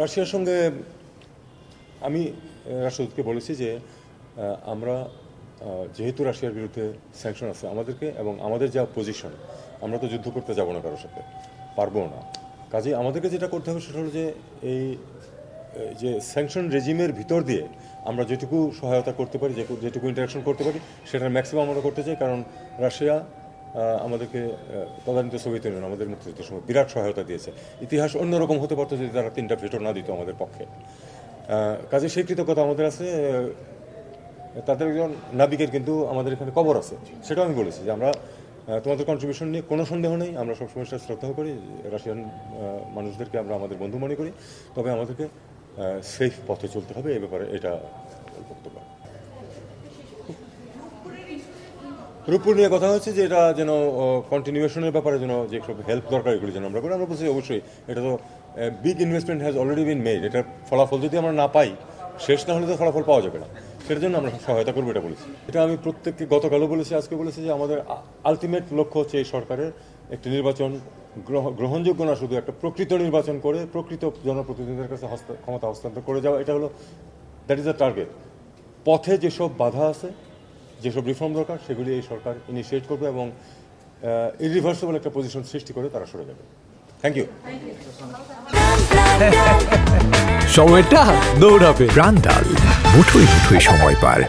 রাশিয়ার সঙ্গে আমি রাষ্ট্রদূতকে বলেছি যে আমরা যেহেতু রাশিয়ার বিরুদ্ধে স্যাংশন আছে আমাদেরকে, এবং আমাদের যা পজিশন, আমরা তো যুদ্ধ করতে যাব না কারোর সাথে, পারবো না। কাজেই আমাদেরকে যেটা করতে হবে সেটা হলো যে এই যে স্যাংশন রেজিমের ভিতর দিয়ে আমরা যেটুকু সহায়তা করতে পারি, যেটুকু ইন্টারাকশন করতে পারি, সেটার ম্যাক্সিমাম আমরা করতে চাই। কারণ রাশিয়া আমাদেরকে তদানীত সোভিয়েত ইউনিয়ন আমাদের মুক্তিযুদ্ধের সময় বিরাট সহায়তা দিয়েছে। ইতিহাস অন্যরকম হতে পারতো যদি তারা 3টা ভেটো না দিত আমাদের পক্ষে। কাজে সেই কৃতজ্ঞতা আমাদের আছে। তাদের একজন নাবিকের কিন্তু আমাদের এখানে কবর আছে, সেটাও আমি বলেছি যে আমরা তোমাদের কন্ট্রিবিউশন নিয়ে কোনো সন্দেহ নেই, আমরা সবসময় সেটা শ্রদ্ধা করি। রাশিয়ান মানুষদেরকে আমরা আমাদের বন্ধু মনে করি, তবে আমাদেরকে সেফ পথে চলতে হবে, এ ব্যাপারে এটা বক্তব্য। রূপপুর নিয়ে কথা হচ্ছে যে এটা যেন কন্টিনিউশনের ব্যাপারে যেন যেসব হেল্প দরকার এগুলি যেন আমরা করি। আমরা বলছি অবশ্যই এটা তো big investment has already been made, এটার ফলাফল যদি আমরা না পাই, শেষ না হলে তো ফলাফল পাওয়া যাবে না, সেটার জন্য আমরা সহায়তা করবো এটা বলেছি। এটা আমি প্রত্যেককে গতকালও বলেছি, আজকে বলেছি যে আমাদের আলটিমেট লক্ষ্য হচ্ছে এই সরকারের একটি নির্বাচন গ্রহণযোগ্য না, শুধু একটা প্রকৃত নির্বাচন করে প্রকৃত জনপ্রতিনিধিদের কাছে ক্ষমতা হস্তান্তর করে যাওয়া। এটা হলো দ্যাট ইজ দ্য টার্গেট। পথে যেসব বাধা আছে, যেসব রিফর্ম দরকার, সেগুলি এই সরকার ইনিশিয়েট করবে এবং ইরিভার্সিবল একটা পজিশন সৃষ্টি করে তারা সরে যাবে। Thank you. সময়টা দৌড়াবে। প্রাণ ডাল মুঠোয় মুঠোয় সময় পার।